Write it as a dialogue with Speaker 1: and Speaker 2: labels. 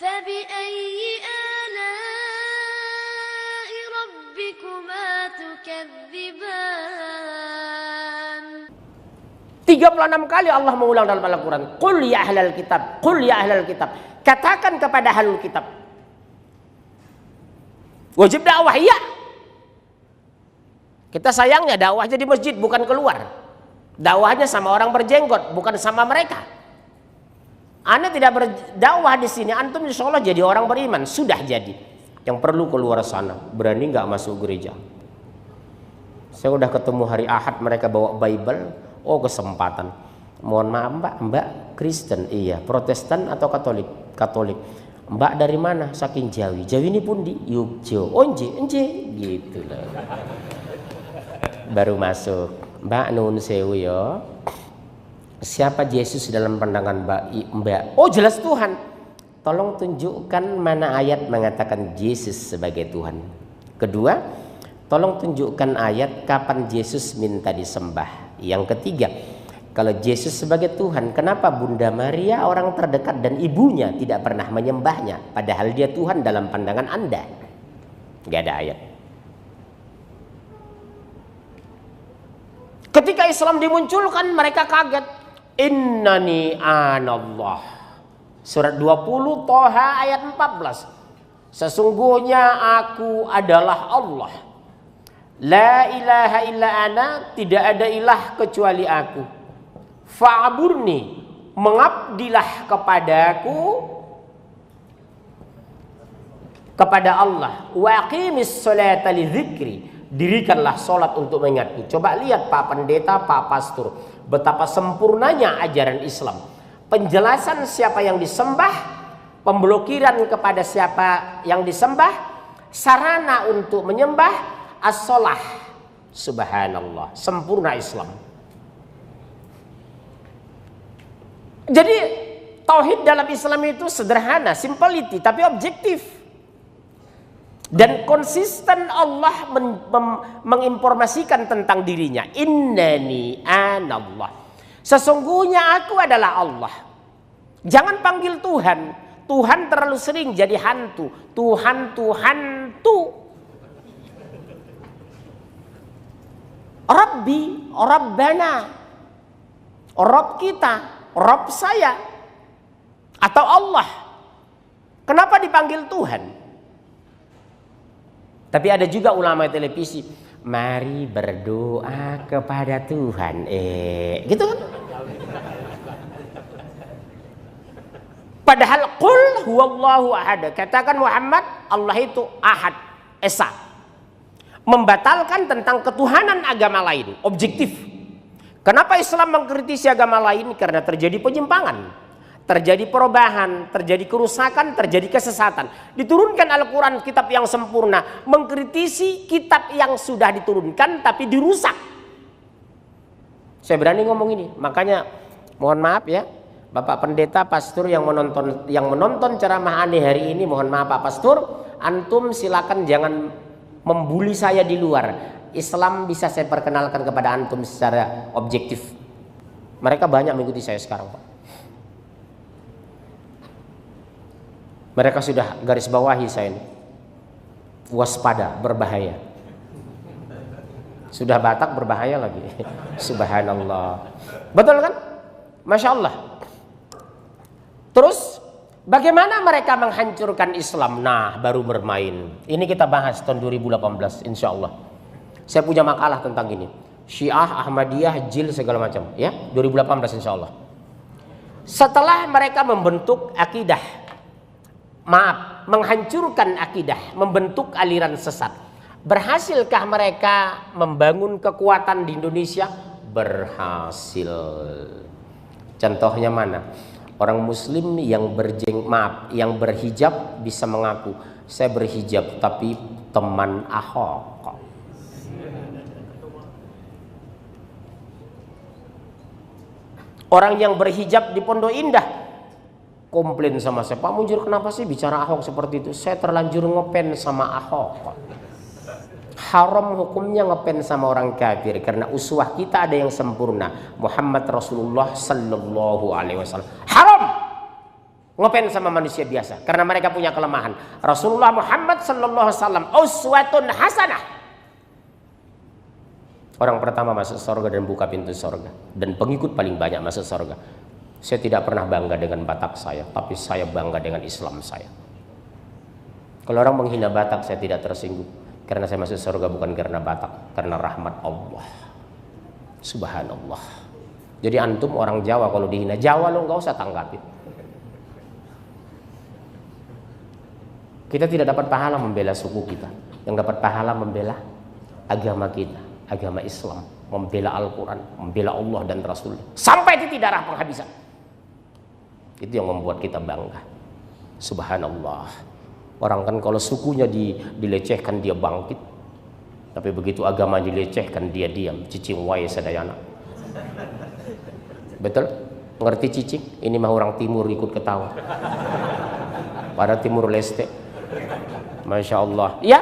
Speaker 1: فبأي آلاء ربكما تكذبان.
Speaker 2: 36 kali Allah mengulang dalam Al-Quran. Qul ya ahlal kitab, qul ya ahlal kitab. Katakan kepada ahlul kitab. Wajib dakwah, iya. Kita sayangnya dakwahnya di masjid, bukan keluar. Dakwahnya sama orang berjenggot, bukan sama mereka. Anda tidak berdakwah di sini, antum insya Allah jadi orang beriman, sudah jadi. Yang perlu keluar sana, berani nggak masuk gereja? Saya udah ketemu hari Ahad, mereka bawa Bible. Oh, kesempatan. Mohon maaf mbak Kristen, iya. Protestan atau Katolik? Katolik. Mbak dari mana? Saking Jawi. Jawi ini pun di Yogyo. Oh, enje, gitu loh. Baru masuk. Mbak nun sewu ya. Siapa Yesus dalam pandangan mbak? Oh, jelas Tuhan. Tolong tunjukkan mana ayat mengatakan Yesus sebagai Tuhan. Kedua, tolong tunjukkan ayat kapan Yesus minta disembah. Yang ketiga, kalau Yesus sebagai Tuhan, kenapa Bunda Maria orang terdekat dan ibunya tidak pernah menyembahnya, padahal dia Tuhan dalam pandangan Anda? Gak ada ayat. Ketika Islam dimunculkan, mereka kaget. Innani anallah. Surat 20 Toha ayat 14. Sesungguhnya aku adalah Allah. La ilaha illa ana, tidak ada ilah kecuali aku. Fa'burni, mengabdilah kepadaku, kepada Allah. Wa aqimis sholata li dzikri, dirikanlah salat untuk mengingatku. Coba lihat Pak Pendeta, Pak Pastor, betapa sempurnanya ajaran Islam. Penjelasan siapa yang disembah, pemblokiran kepada siapa yang disembah, sarana untuk menyembah, as-sholah. Subhanallah, sempurna Islam. Jadi tauhid dalam Islam itu sederhana, simplicity, tapi objektif. Dan konsisten Allah menginformasikan tentang dirinya. Innani anallah. Sesungguhnya aku adalah Allah. Jangan panggil Tuhan. Tuhan terlalu sering jadi hantu. Tuhan. Rabbi, Rabbana, Rabb kita, Rabb saya, atau Allah. Kenapa dipanggil Tuhan? Tapi ada juga ulama televisi, mari berdoa kepada Tuhan, gitu kan? Padahal qul huwallahu ahad, katakan Muhammad, Allah itu ahad, esa. Membatalkan tentang ketuhanan agama lain, objektif. Kenapa Islam mengkritisi agama lain? Karena terjadi penyimpangan, terjadi perubahan, terjadi kerusakan, terjadi kesesatan. Diturunkan Al-Quran, kitab yang sempurna, mengkritisi kitab yang sudah diturunkan tapi dirusak. Saya berani ngomong ini, makanya mohon maaf ya, Bapak Pendeta, Pastor yang menonton ceramah aneh hari ini, mohon maaf Pak Pastor, antum silakan jangan membuli saya di luar. Islam bisa saya perkenalkan kepada antum secara objektif. Mereka banyak mengikuti saya sekarang, Pak. Mereka sudah garis bawahi saya ini. Waspada, berbahaya. Sudah Batak berbahaya lagi. Subhanallah. Betul kan? Masya Allah. Terus bagaimana mereka menghancurkan Islam? Nah, baru bermain. Ini kita bahas tahun 2018 insya Allah. Saya punya makalah tentang ini. Syiah, Ahmadiyah, Jil, segala macam. Ya, 2018 insya Allah. Setelah mereka membentuk akidah, menghancurkan akidah, membentuk aliran sesat. Berhasilkah mereka membangun kekuatan di Indonesia? Berhasil. Contohnya mana? Orang Muslim yang yang berhijab bisa mengaku, saya berhijab tapi teman Ahok. Orang yang berhijab di Pondok Indah komplain sama saya, Pak Munjir kenapa sih bicara Ahok seperti itu? Saya terlanjur ngepen sama Ahok. Haram hukumnya ngepen sama orang kafir karena uswah kita ada yang sempurna, Muhammad Rasulullah sallallahu alaihi wasallam. Haram. ngefans sama manusia biasa karena mereka punya kelemahan. Rasulullah Muhammad sallallahu alaihi wasallam uswatun hasanah. Orang pertama masuk surga dan buka pintu surga, dan pengikut paling banyak masuk surga. Saya tidak pernah bangga dengan Batak saya, tapi saya bangga dengan Islam saya. Kalau orang menghina Batak, saya tidak tersinggung, karena saya masuk surga bukan karena Batak, karena rahmat Allah. Subhanallah. Jadi antum orang Jawa kalau dihina Jawa lo nggak usah tanggapi. Kita tidak dapat pahala membela suku kita, yang dapat pahala membela agama kita, agama Islam, membela Al-Quran, membela Allah dan Rasul sampai titik darah penghabisan. Itu yang membuat kita bangga. Subhanallah. Orang kan kalau sukunya dilecehkan dia bangkit, tapi begitu agama dilecehkan dia diam. Cicing wae sadayana. Betul? Ngerti cicing? Ini mah orang timur ikut ketawa. Pada Timur Leste. Masya Allah. Ya.